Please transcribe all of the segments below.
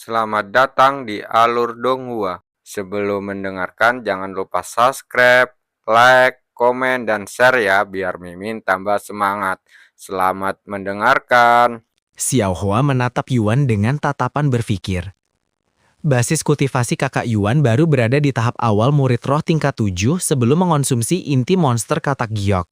Selamat datang di Alur Donghua. Sebelum mendengarkan, jangan lupa subscribe, like, komen, dan share ya, biar Mimin tambah semangat. Selamat mendengarkan. Xiaohua menatap Yuan dengan tatapan berpikir. Basis kultivasi kakak Yuan baru berada di tahap awal murid roh tingkat 7 sebelum mengonsumsi inti monster katak giok.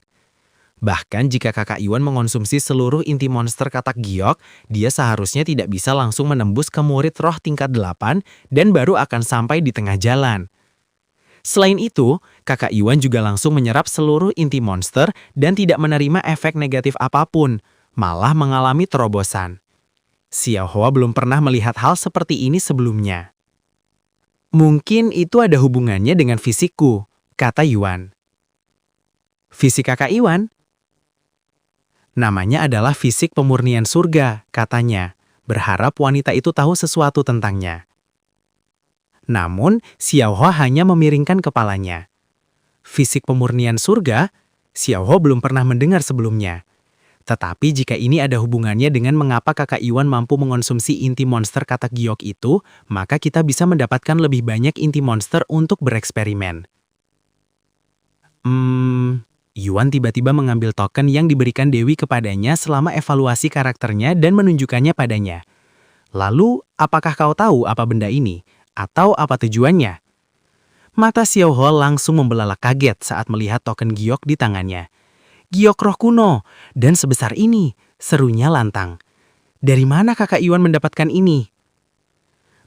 Bahkan jika kakak Yuan mengonsumsi seluruh inti monster katak giok, dia seharusnya tidak bisa langsung menembus ke murid roh tingkat 8 dan baru akan sampai di tengah jalan. Selain itu, kakak Yuan juga langsung menyerap seluruh inti monster dan tidak menerima efek negatif apapun, malah mengalami terobosan. Xiaohua belum pernah melihat hal seperti ini sebelumnya. Mungkin itu ada hubungannya dengan fisikku, kata Yuan. Fisik kakak Yuan? Namanya adalah fisik pemurnian surga, katanya, berharap wanita itu tahu sesuatu tentangnya. Namun, Xiaohua hanya memiringkan kepalanya. Fisik pemurnian surga? Xiaohua belum pernah mendengar sebelumnya. Tetapi jika ini ada hubungannya dengan mengapa kakak Yuan mampu mengonsumsi inti monster katak giok itu, maka kita bisa mendapatkan lebih banyak inti monster untuk bereksperimen. Yuan tiba-tiba mengambil token yang diberikan Dewi kepadanya selama evaluasi karakternya dan menunjukkannya padanya. Lalu, apakah kau tahu apa benda ini? Atau apa tujuannya? Mata Xiaohua langsung membelalak kaget saat melihat token giok di tangannya. Giok roh kuno, dan sebesar ini, serunya lantang. Dari mana kakak Yuan mendapatkan ini?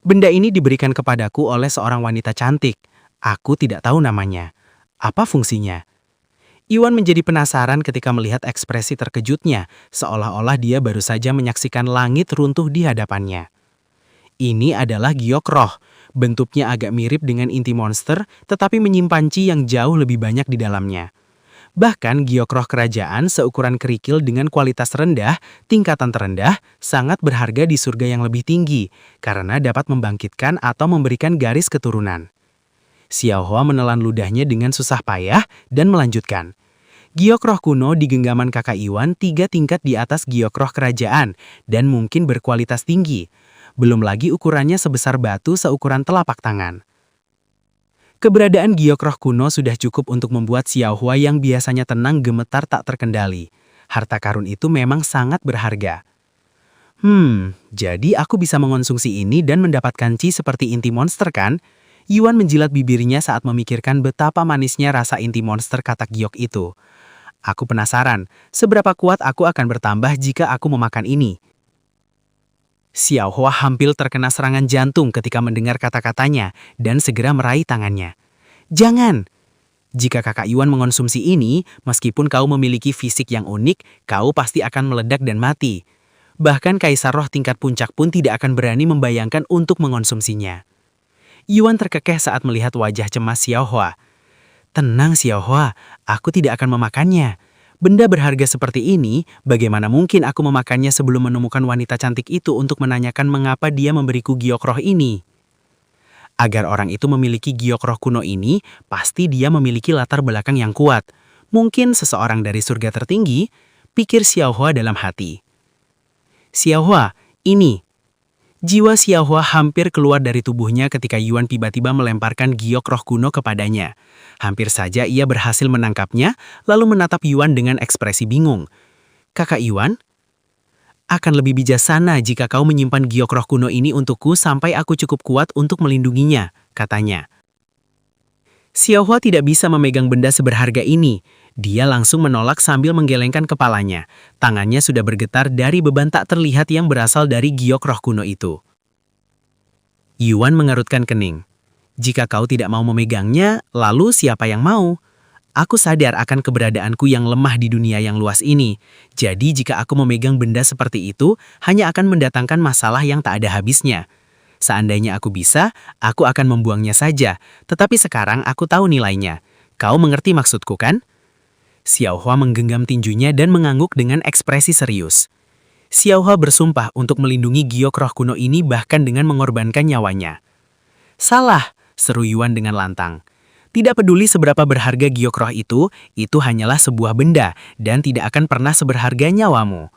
Benda ini diberikan kepadaku oleh seorang wanita cantik. Aku tidak tahu namanya. Apa fungsinya? Yuan menjadi penasaran ketika melihat ekspresi terkejutnya, seolah-olah dia baru saja menyaksikan langit runtuh di hadapannya. Ini adalah giok roh. Bentuknya agak mirip dengan inti monster, tetapi menyimpan chi yang jauh lebih banyak di dalamnya. Bahkan giok roh kerajaan seukuran kerikil dengan kualitas rendah, tingkatan terendah, sangat berharga di surga yang lebih tinggi, karena dapat membangkitkan atau memberikan garis keturunan. Xiaohua menelan ludahnya dengan susah payah dan melanjutkan. Giok roh kuno di genggaman kakak Yuan 3 tingkat di atas giok roh kerajaan, dan mungkin berkualitas tinggi. Belum lagi ukurannya sebesar batu seukuran telapak tangan. Keberadaan giok roh kuno sudah cukup untuk membuat Xiaohua yang biasanya tenang gemetar tak terkendali. Harta karun itu memang sangat berharga. Jadi aku bisa mengonsumsi ini dan mendapatkan chi seperti inti monster kan? Yuan menjilat bibirnya saat memikirkan betapa manisnya rasa inti monster katak giok itu. Aku penasaran, seberapa kuat aku akan bertambah jika aku memakan ini. Xiaohua hampir terkena serangan jantung ketika mendengar kata-katanya dan segera meraih tangannya. Jangan! Jika kakak Yuan mengonsumsi ini, meskipun kau memiliki fisik yang unik, kau pasti akan meledak dan mati. Bahkan kaisar roh tingkat puncak pun tidak akan berani membayangkan untuk mengonsumsinya. Yuan terkekeh saat melihat wajah cemas Xiaohua. Tenang Xiaohua, aku tidak akan memakannya. Benda berharga seperti ini, bagaimana mungkin aku memakannya sebelum menemukan wanita cantik itu untuk menanyakan mengapa dia memberiku giok roh ini? Agar orang itu memiliki giok roh kuno ini, pasti dia memiliki latar belakang yang kuat. Mungkin seseorang dari surga tertinggi, pikir Xiaohua dalam hati. Xiaohua, ini. Jiwa Xiaohua hampir keluar dari tubuhnya ketika Yuan tiba-tiba melemparkan giok roh kuno kepadanya. Hampir saja ia berhasil menangkapnya, lalu menatap Yuan dengan ekspresi bingung. Kakak Yuan? Akan lebih bijaksana jika kau menyimpan giok roh kuno ini untukku sampai aku cukup kuat untuk melindunginya, katanya. Xiaohua tidak bisa memegang benda seberharga ini. Dia langsung menolak sambil menggelengkan kepalanya. Tangannya sudah bergetar dari beban tak terlihat yang berasal dari giok roh kuno itu. Yuan mengerutkan kening. Jika kau tidak mau memegangnya, lalu siapa yang mau? Aku sadar akan keberadaanku yang lemah di dunia yang luas ini. Jadi jika aku memegang benda seperti itu, hanya akan mendatangkan masalah yang tak ada habisnya. Seandainya aku bisa, aku akan membuangnya saja. Tetapi sekarang aku tahu nilainya. Kau mengerti maksudku kan? Xiaohua menggenggam tinjunya dan mengangguk dengan ekspresi serius. Xiaohua bersumpah untuk melindungi giok roh kuno ini bahkan dengan mengorbankan nyawanya. Salah, seru Yuan dengan lantang. Tidak peduli seberapa berharga giok roh itu hanyalah sebuah benda dan tidak akan pernah seberharga nyawamu.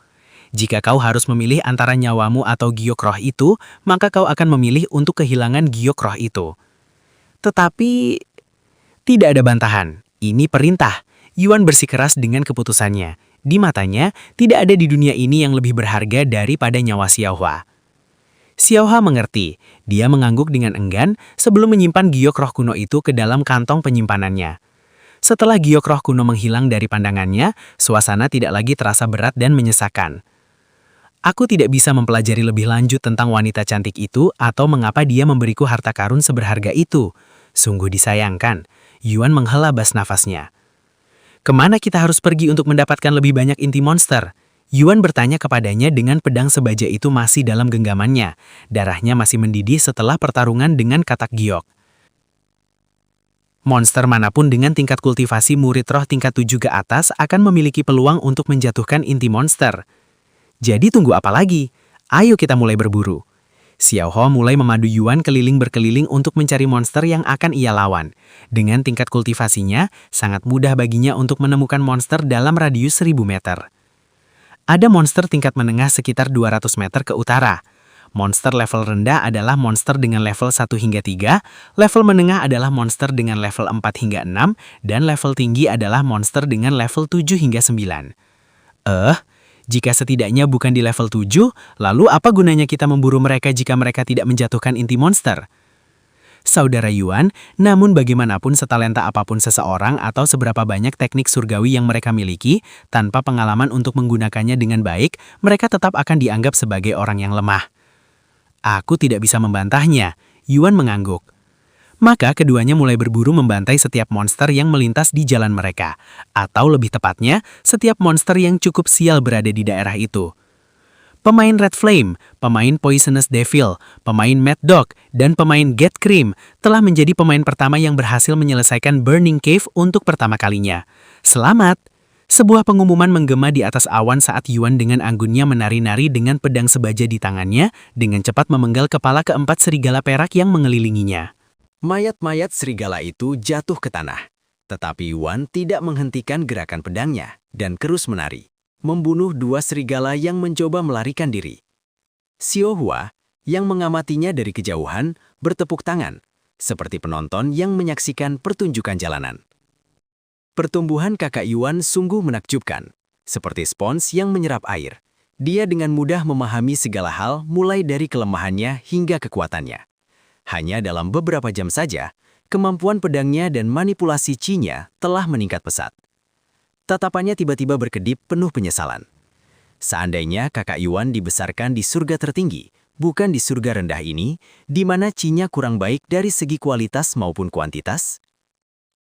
Jika kau harus memilih antara nyawamu atau giok roh itu, maka kau akan memilih untuk kehilangan giok roh itu. Tetapi, tidak ada bantahan. Ini perintah. Yuan bersikeras dengan keputusannya. Di matanya, tidak ada di dunia ini yang lebih berharga daripada nyawa Xiaohua. Xiaohua mengerti. Dia mengangguk dengan enggan sebelum menyimpan giok roh kuno itu ke dalam kantong penyimpanannya. Setelah giok roh kuno menghilang dari pandangannya, suasana tidak lagi terasa berat dan menyesakan. Aku tidak bisa mempelajari lebih lanjut tentang wanita cantik itu atau mengapa dia memberiku harta karun seberharga itu. Sungguh disayangkan. Yuan menghela bas nafasnya. Kemana kita harus pergi untuk mendapatkan lebih banyak inti monster? Yuan bertanya kepadanya dengan pedang sebaja itu masih dalam genggamannya. Darahnya masih mendidih setelah pertarungan dengan katak giok. Monster manapun dengan tingkat kultivasi murid roh tingkat 7 ke atas akan memiliki peluang untuk menjatuhkan inti monster. Jadi tunggu apa lagi? Ayo kita mulai berburu. Xiaohua mulai memadu Yuan berkeliling untuk mencari monster yang akan ia lawan. Dengan tingkat kultivasinya, sangat mudah baginya untuk menemukan monster dalam radius 1000 meter. Ada monster tingkat menengah sekitar 200 meter ke utara. Monster level rendah adalah monster dengan level 1 hingga 3, level menengah adalah monster dengan level 4 hingga 6, dan level tinggi adalah monster dengan level 7 hingga 9. Jika setidaknya bukan di level 7, lalu apa gunanya kita memburu mereka jika mereka tidak menjatuhkan inti monster? Saudara Yuan, namun bagaimanapun setalenta apapun seseorang atau seberapa banyak teknik surgawi yang mereka miliki, tanpa pengalaman untuk menggunakannya dengan baik, mereka tetap akan dianggap sebagai orang yang lemah. Aku tidak bisa membantahnya, Yuan mengangguk. Maka keduanya mulai berburu membantai setiap monster yang melintas di jalan mereka. Atau lebih tepatnya, setiap monster yang cukup sial berada di daerah itu. Pemain Red Flame, pemain Poisonous Devil, pemain Mad Dog, dan pemain Get Cream telah menjadi pemain pertama yang berhasil menyelesaikan Burning Cave untuk pertama kalinya. Selamat! Sebuah pengumuman menggema di atas awan saat Yuan dengan anggunnya menari-nari dengan pedang sebaja di tangannya, dengan cepat memenggal kepala keempat serigala perak yang mengelilinginya. Mayat-mayat serigala itu jatuh ke tanah. Tetapi Yuan tidak menghentikan gerakan pedangnya dan terus menari, membunuh dua serigala yang mencoba melarikan diri. Xiaohua, yang mengamatinya dari kejauhan, bertepuk tangan, seperti penonton yang menyaksikan pertunjukan jalanan. Pertumbuhan kakak Yuan sungguh menakjubkan, seperti spons yang menyerap air. Dia dengan mudah memahami segala hal mulai dari kelemahannya hingga kekuatannya. Hanya dalam beberapa jam saja, kemampuan pedangnya dan manipulasi Qi-nya telah meningkat pesat. Tatapannya tiba-tiba berkedip penuh penyesalan. Seandainya kakak Yuan dibesarkan di surga tertinggi, bukan di surga rendah ini, di mana Qi-nya kurang baik dari segi kualitas maupun kuantitas.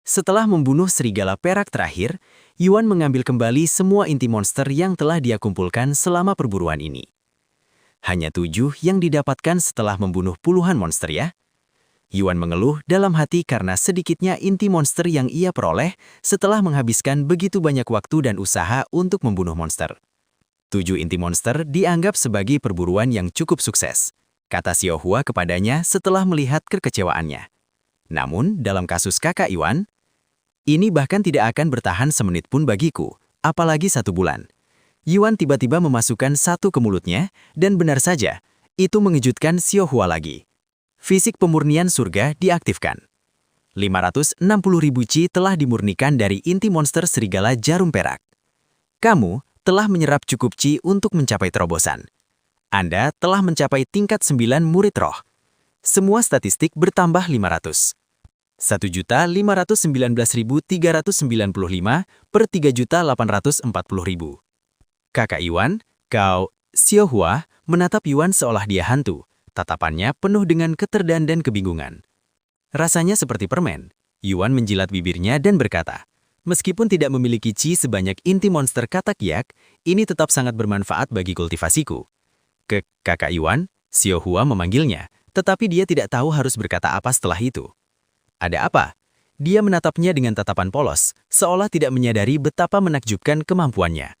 Setelah membunuh serigala perak terakhir, Yuan mengambil kembali semua inti monster yang telah dia kumpulkan selama perburuan ini. Hanya 7 yang didapatkan setelah membunuh puluhan monster ya. Yuan mengeluh dalam hati karena sedikitnya inti monster yang ia peroleh setelah menghabiskan begitu banyak waktu dan usaha untuk membunuh monster. 7 inti monster dianggap sebagai perburuan yang cukup sukses, kata Xiaohua kepadanya setelah melihat kekecewaannya. Namun, dalam kasus kakak Yuan, ini bahkan tidak akan bertahan semenit pun bagiku, apalagi 1 bulan. Yuan tiba-tiba memasukkan satu ke mulutnya, dan benar saja, itu mengejutkan Xiaohua lagi. Fisik pemurnian surga diaktifkan. 560.000 Qi telah dimurnikan dari inti monster serigala jarum perak. Kamu telah menyerap cukup Qi untuk mencapai terobosan. Anda telah mencapai tingkat 9 murid roh. Semua statistik bertambah 500. 1.519.395 per 3.840.000. Kakak Yuan, kau, Xiaohua, menatap Yuan seolah dia hantu. Tatapannya penuh dengan keterdan dan kebingungan. Rasanya seperti permen. Yuan menjilat bibirnya dan berkata, meskipun tidak memiliki Qi sebanyak inti monster katak yak, ini tetap sangat bermanfaat bagi kultivasiku. Kakak Yuan, Xiaohua memanggilnya, tetapi dia tidak tahu harus berkata apa setelah itu. Ada apa? Dia menatapnya dengan tatapan polos, seolah tidak menyadari betapa menakjubkan kemampuannya.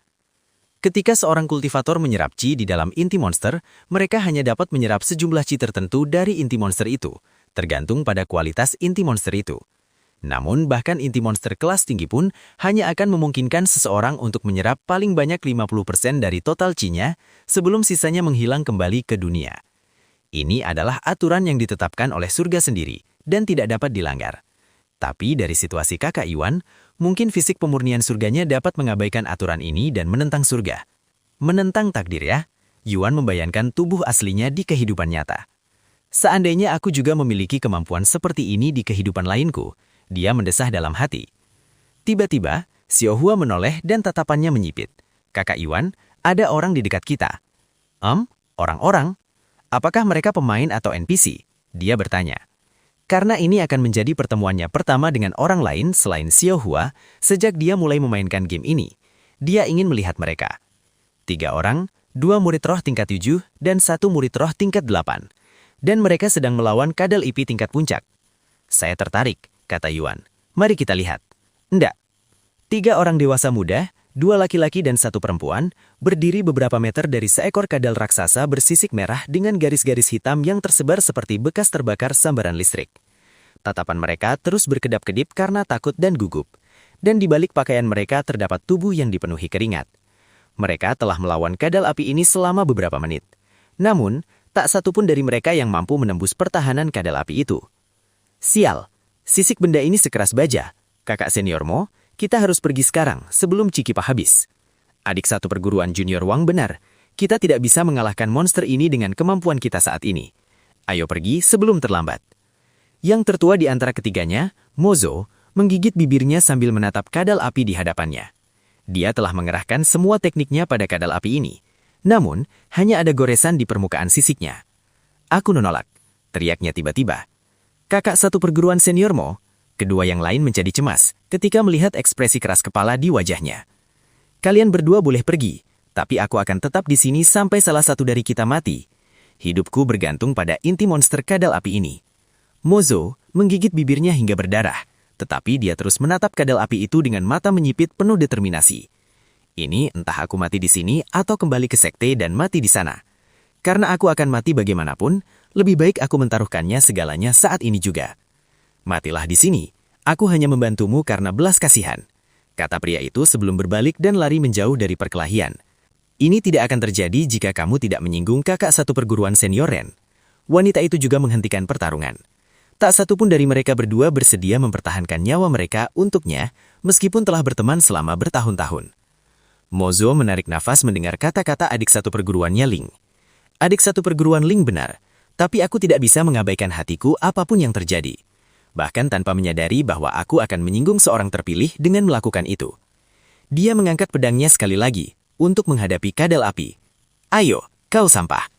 Ketika seorang kultivator menyerap Qi di dalam inti monster, mereka hanya dapat menyerap sejumlah Qi tertentu dari inti monster itu, tergantung pada kualitas inti monster itu. Namun bahkan inti monster kelas tinggi pun hanya akan memungkinkan seseorang untuk menyerap paling banyak 50% dari total chi-nya sebelum sisanya menghilang kembali ke dunia. Ini adalah aturan yang ditetapkan oleh surga sendiri dan tidak dapat dilanggar. Tapi dari situasi kakak Iwan, mungkin fisik pemurnian surganya dapat mengabaikan aturan ini dan menentang surga. Menentang takdir ya. Yuan membayangkan tubuh aslinya di kehidupan nyata. Seandainya aku juga memiliki kemampuan seperti ini di kehidupan lainku, dia mendesah dalam hati. Tiba-tiba, Xiaohua menoleh dan tatapannya menyipit. Kakak Iwan, ada orang di dekat kita. Orang-orang? Apakah mereka pemain atau NPC? Dia bertanya. Karena ini akan menjadi pertemuannya pertama dengan orang lain selain Xiaohua sejak dia mulai memainkan game ini. Dia ingin melihat mereka. 3 orang, 2 murid roh tingkat 7, dan 1 murid roh tingkat 8. Dan mereka sedang melawan kadal IP tingkat puncak. Saya tertarik, kata Yuan. Mari kita lihat. Enggak. 3 orang dewasa muda, 2 laki-laki dan 1 perempuan, berdiri beberapa meter dari seekor kadal raksasa bersisik merah dengan garis-garis hitam yang tersebar seperti bekas terbakar sambaran listrik. Tatapan mereka terus berkedap-kedip karena takut dan gugup. Dan di balik pakaian mereka terdapat tubuh yang dipenuhi keringat. Mereka telah melawan kadal api ini selama beberapa menit. Namun, tak satu pun dari mereka yang mampu menembus pertahanan kadal api itu. Sial, sisik benda ini sekeras baja. Kakak seniormu, kita harus pergi sekarang sebelum Cikipah habis. Adik satu perguruan junior Wang benar. Kita tidak bisa mengalahkan monster ini dengan kemampuan kita saat ini. Ayo pergi sebelum terlambat. Yang tertua di antara ketiganya, Mozo, menggigit bibirnya sambil menatap kadal api di hadapannya. Dia telah mengerahkan semua tekniknya pada kadal api ini. Namun, hanya ada goresan di permukaan sisiknya. Aku menolak, teriaknya tiba-tiba. Kakak satu perguruan seniormu. Kedua yang lain menjadi cemas ketika melihat ekspresi keras kepala di wajahnya. Kalian berdua boleh pergi, tapi aku akan tetap di sini sampai salah satu dari kita mati. Hidupku bergantung pada inti monster kadal api ini. Mozo menggigit bibirnya hingga berdarah, tetapi dia terus menatap kadal api itu dengan mata menyipit penuh determinasi. Ini entah aku mati di sini atau kembali ke sekte dan mati di sana. Karena aku akan mati bagaimanapun, lebih baik aku mentaruhkannya segalanya saat ini juga. Matilah di sini, aku hanya membantumu karena belas kasihan, kata pria itu sebelum berbalik dan lari menjauh dari perkelahian. Ini tidak akan terjadi jika kamu tidak menyinggung kakak satu perguruan senior Ren. Wanita itu juga menghentikan pertarungan. Tak satu pun dari mereka berdua bersedia mempertahankan nyawa mereka untuknya, meskipun telah berteman selama bertahun-tahun. Mozo menarik nafas mendengar kata-kata adik satu perguruannya Ling. Adik satu perguruan Ling benar, tapi aku tidak bisa mengabaikan hatiku apapun yang terjadi. Bahkan tanpa menyadari bahwa aku akan menyinggung seorang terpilih dengan melakukan itu. Dia mengangkat pedangnya sekali lagi untuk menghadapi kadal api. Ayo, kau sampah.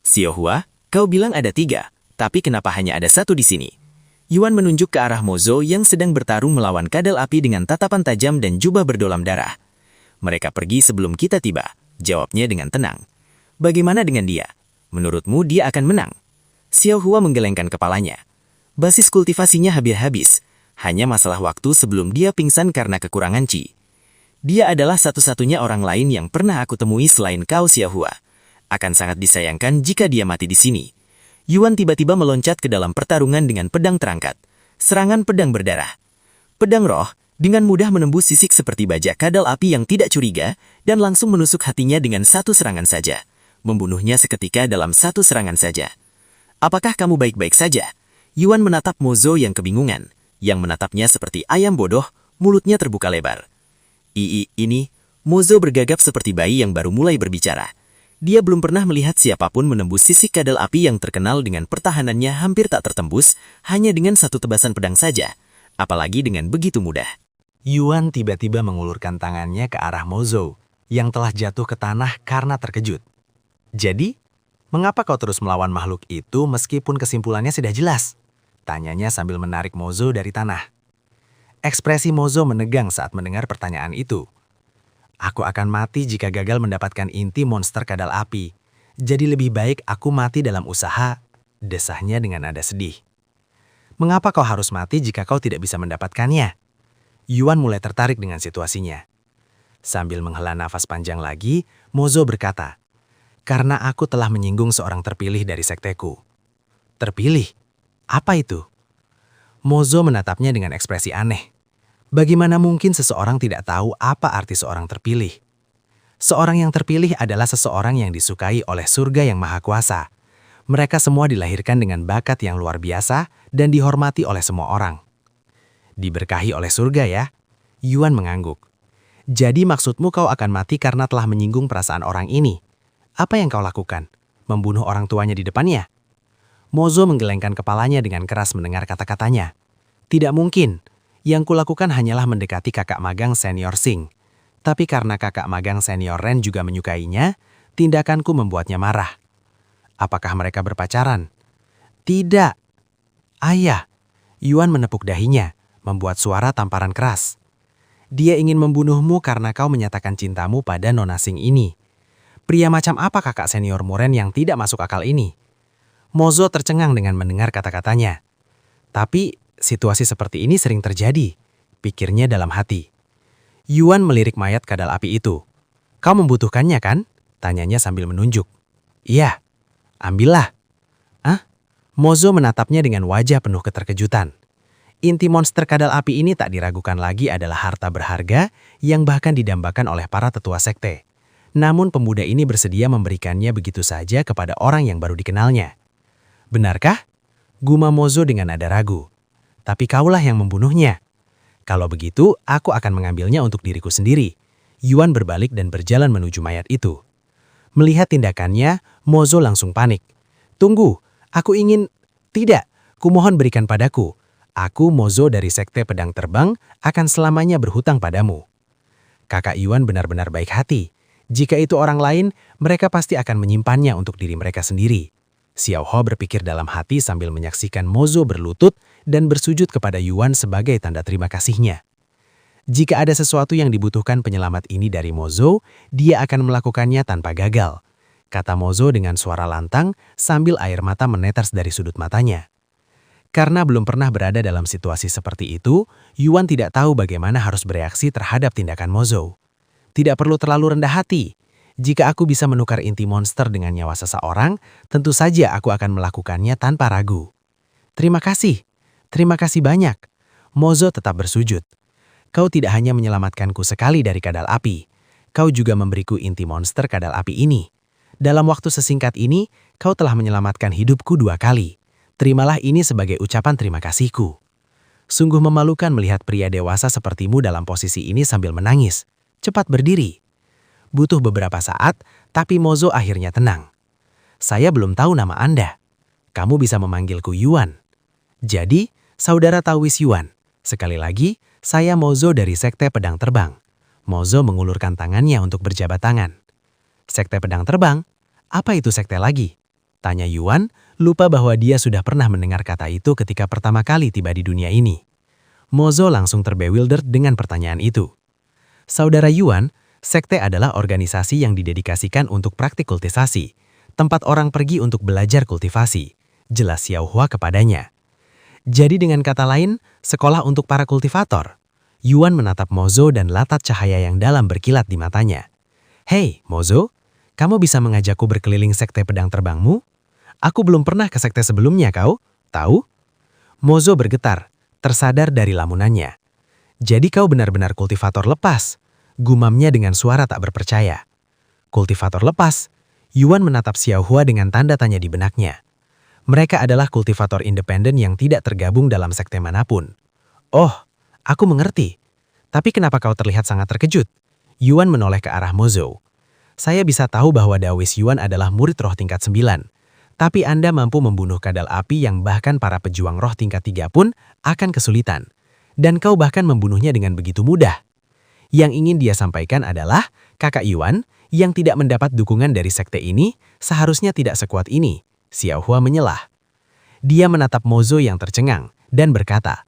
Xiaohua, kau bilang ada 3, tapi kenapa hanya ada 1 di sini? Yuan menunjuk ke arah Mozo yang sedang bertarung melawan kadal api dengan tatapan tajam dan jubah berdolam darah. Mereka pergi sebelum kita tiba, jawabnya dengan tenang. Bagaimana dengan dia? Menurutmu dia akan menang? Xiaohua menggelengkan kepalanya. Basis kultivasinya habis-habis, hanya masalah waktu sebelum dia pingsan karena kekurangan chi. Dia adalah satu-satunya orang lain yang pernah aku temui selain kau Xiaohua. Akan sangat disayangkan jika dia mati di sini. Yuan tiba-tiba meloncat ke dalam pertarungan dengan pedang terangkat. Serangan pedang berdarah. Pedang roh dengan mudah menembus sisik seperti baja kadal api yang tidak curiga dan langsung menusuk hatinya dengan 1 serangan saja. Membunuhnya seketika dalam 1 serangan saja. Apakah kamu baik-baik saja? Yuan menatap Mozo yang kebingungan, yang menatapnya seperti ayam bodoh, mulutnya terbuka lebar. Ini, Mozo bergagap seperti bayi yang baru mulai berbicara. Dia belum pernah melihat siapapun menembus sisik kadal api yang terkenal dengan pertahanannya hampir tak tertembus, hanya dengan 1 tebasan pedang saja, apalagi dengan begitu mudah. Yuan tiba-tiba mengulurkan tangannya ke arah Mozo, yang telah jatuh ke tanah karena terkejut. Jadi, mengapa kau terus melawan makhluk itu meskipun kesimpulannya sudah jelas? Tanyanya sambil menarik Mozo dari tanah. Ekspresi Mozo menegang saat mendengar pertanyaan itu. Aku akan mati jika gagal mendapatkan inti monster kadal api. Jadi lebih baik aku mati dalam usaha, desahnya dengan nada sedih. Mengapa kau harus mati jika kau tidak bisa mendapatkannya? Yuan mulai tertarik dengan situasinya. Sambil menghela nafas panjang lagi, Mozo berkata, karena aku telah menyinggung seorang terpilih dari sekteku. Terpilih? Apa itu? Mozo menatapnya dengan ekspresi aneh. Bagaimana mungkin seseorang tidak tahu apa arti seorang terpilih? Seorang yang terpilih adalah seseorang yang disukai oleh surga yang maha kuasa. Mereka semua dilahirkan dengan bakat yang luar biasa dan dihormati oleh semua orang. Diberkahi oleh surga ya? Yuan mengangguk. Jadi maksudmu kau akan mati karena telah menyinggung perasaan orang ini? Apa yang kau lakukan? Membunuh orang tuanya di depannya? Mozo menggelengkan kepalanya dengan keras mendengar kata-katanya. Tidak mungkin. Yang kulakukan hanyalah mendekati kakak magang senior Sing. Tapi karena kakak magang senior Ren juga menyukainya, tindakanku membuatnya marah. Apakah mereka berpacaran? Tidak. Ayah. Yuan menepuk dahinya, membuat suara tamparan keras. Dia ingin membunuhmu karena kau menyatakan cintamu pada Nona Sing ini. Pria macam apa kakak senior Muren yang tidak masuk akal ini? Mozo tercengang dengan mendengar kata-katanya. Tapi situasi seperti ini sering terjadi, pikirnya dalam hati. Yuan melirik mayat kadal api itu. Kau membutuhkannya kan? Tanyanya sambil menunjuk. Iya, ambillah. Ah? Mozo menatapnya dengan wajah penuh keterkejutan. Inti monster kadal api ini tak diragukan lagi adalah harta berharga yang bahkan didambakan oleh para tetua sekte. Namun pemuda ini bersedia memberikannya begitu saja kepada orang yang baru dikenalnya. Benarkah? Gumam Mozo dengan nada ragu. Tapi kaulah yang membunuhnya. Kalau begitu, aku akan mengambilnya untuk diriku sendiri. Yuan berbalik dan berjalan menuju mayat itu. Melihat tindakannya, Mozo langsung panik. Tunggu, aku ingin... Tidak, kumohon berikan padaku. Aku, Mozo dari Sekte Pedang Terbang, akan selamanya berhutang padamu. Kakak Yuan benar-benar baik hati. Jika itu orang lain, mereka pasti akan menyimpannya untuk diri mereka sendiri. Xiao Ho berpikir dalam hati sambil menyaksikan Mozo berlutut dan bersujud kepada Yuan sebagai tanda terima kasihnya. Jika ada sesuatu yang dibutuhkan penyelamat ini dari Mozo, dia akan melakukannya tanpa gagal, kata Mozo dengan suara lantang sambil air mata menetes dari sudut matanya. Karena belum pernah berada dalam situasi seperti itu, Yuan tidak tahu bagaimana harus bereaksi terhadap tindakan Mozo. Tidak perlu terlalu rendah hati. Jika aku bisa menukar inti monster dengan nyawa seseorang, tentu saja aku akan melakukannya tanpa ragu. Terima kasih banyak. Mozo tetap bersujud. Kau tidak hanya menyelamatkanku sekali dari kadal api, kau juga memberiku inti monster kadal api ini. Dalam waktu sesingkat ini, kau telah menyelamatkan hidupku 2 kali. Terimalah ini sebagai ucapan terima kasihku. Sungguh memalukan melihat pria dewasa sepertimu dalam posisi ini sambil menangis. Cepat berdiri. Butuh beberapa saat, tapi Mozo akhirnya tenang. Saya belum tahu nama Anda. Kamu bisa memanggilku Yuan. Jadi, saudara Taois Yuan. Sekali lagi, saya Mozo dari Sekte Pedang Terbang. Mozo mengulurkan tangannya untuk berjabat tangan. Sekte Pedang Terbang? Apa itu sekte lagi? Tanya Yuan, lupa bahwa dia sudah pernah mendengar kata itu ketika pertama kali tiba di dunia ini. Mozo langsung terbewildered dengan pertanyaan itu. Saudara Yuan, sekte adalah organisasi yang didedikasikan untuk praktik kultivasi, tempat orang pergi untuk belajar kultivasi, jelas Xiao Hua kepadanya. Jadi dengan kata lain, sekolah untuk para kultivator. Yuan menatap Mozo dan latat cahaya yang dalam berkilat di matanya. Hei, Mozo, kamu bisa mengajakku berkeliling sekte pedang terbangmu? Aku belum pernah ke sekte sebelumnya kau, tahu? Mozo bergetar, tersadar dari lamunannya. Jadi kau benar-benar kultivator lepas, gumamnya dengan suara tak berpercaya. Kultivator lepas? Yuan menatap Xiao Hua dengan tanda tanya di benaknya. Mereka adalah kultivator independen yang tidak tergabung dalam sekte manapun. Oh, aku mengerti. Tapi kenapa kau terlihat sangat terkejut? Yuan menoleh ke arah Mozo. Saya bisa tahu bahwa Taois Yuan adalah murid roh tingkat 9. Tapi Anda mampu membunuh kadal api yang bahkan para pejuang roh tingkat 3 pun akan kesulitan. Dan kau bahkan membunuhnya dengan begitu mudah. Yang ingin dia sampaikan adalah, kakak Yuan yang tidak mendapat dukungan dari sekte ini seharusnya tidak sekuat ini. Xiao Hua menyelah. Dia menatap Mozo yang tercengang dan berkata,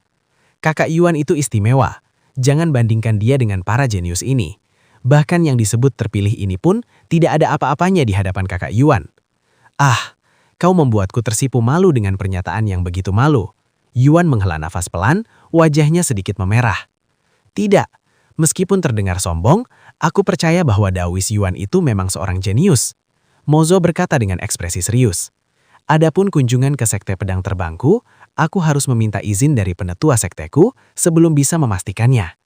kakak Yuan itu istimewa. Jangan bandingkan dia dengan para jenius ini. Bahkan yang disebut terpilih ini pun tidak ada apa-apanya di hadapan kakak Yuan. Ah, kau membuatku tersipu malu dengan pernyataan yang begitu malu. Yuan menghela nafas pelan, wajahnya sedikit memerah. Tidak, meskipun terdengar sombong, aku percaya bahwa Taois Yuan itu memang seorang jenius. Mozo berkata dengan ekspresi serius. Adapun kunjungan ke sekte pedang terbangku, aku harus meminta izin dari penetua sekteku sebelum bisa memastikannya.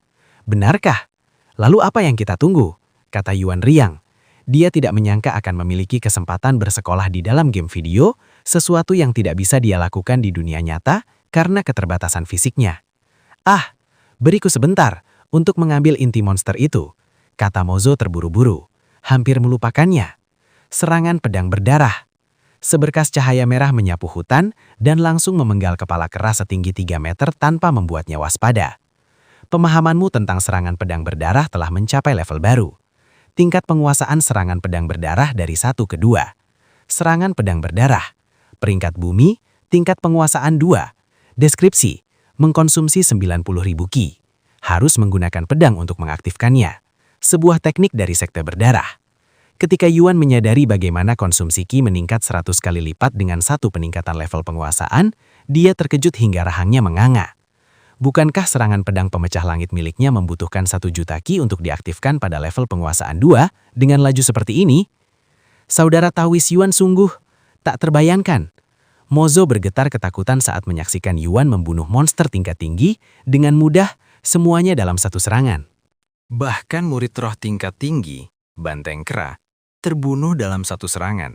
Benarkah? Lalu apa yang kita tunggu? Kata Yuan riang. Dia tidak menyangka akan memiliki kesempatan bersekolah di dalam game video, sesuatu yang tidak bisa dia lakukan di dunia nyata karena keterbatasan fisiknya. Ah, beriku sebentar untuk mengambil inti monster itu, kata Mozo terburu-buru, hampir melupakannya. Serangan pedang berdarah. Seberkas cahaya merah menyapu hutan dan langsung memenggal kepala keras setinggi 3 meter tanpa membuatnya waspada. Pemahamanmu tentang serangan pedang berdarah telah mencapai level baru. Tingkat penguasaan serangan pedang berdarah dari 1 ke 2. Serangan pedang berdarah. Peringkat bumi, tingkat penguasaan 2. Deskripsi, mengkonsumsi 90.000 ki. Harus menggunakan pedang untuk mengaktifkannya. Sebuah teknik dari sekte berdarah. Ketika Yuan menyadari bagaimana konsumsi ki meningkat 100 kali lipat dengan satu peningkatan level penguasaan, dia terkejut hingga rahangnya menganga. Bukankah serangan pedang pemecah langit miliknya membutuhkan 1 juta ki untuk diaktifkan pada level penguasaan 2 dengan laju seperti ini? Saudara Taoist Yuan sungguh tak terbayangkan. Mozo bergetar ketakutan saat menyaksikan Yuan membunuh monster tingkat tinggi dengan mudah, semuanya dalam satu serangan. Bahkan murid roh tingkat tinggi, Banteng Kera, terbunuh dalam satu serangan.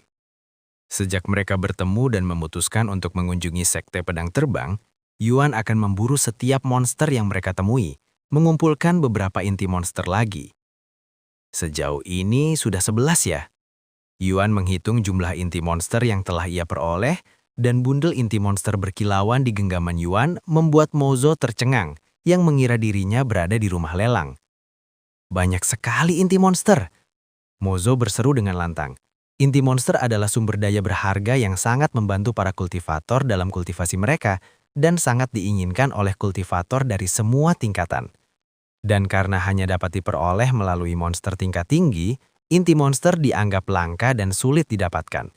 Sejak mereka bertemu dan memutuskan untuk mengunjungi sekte pedang terbang, Yuan akan memburu setiap monster yang mereka temui, mengumpulkan beberapa inti monster lagi. Sejauh ini sudah 11 ya. Yuan menghitung jumlah inti monster yang telah ia peroleh, dan bundel inti monster berkilauan di genggaman Yuan membuat Mozo tercengang yang mengira dirinya berada di rumah lelang. Banyak sekali inti monster. Mozo berseru dengan lantang. Inti monster adalah sumber daya berharga yang sangat membantu para kultivator dalam kultivasi mereka, dan sangat diinginkan oleh kultivator dari semua tingkatan. Dan karena hanya dapat diperoleh melalui monster tingkat tinggi, inti monster dianggap langka dan sulit didapatkan.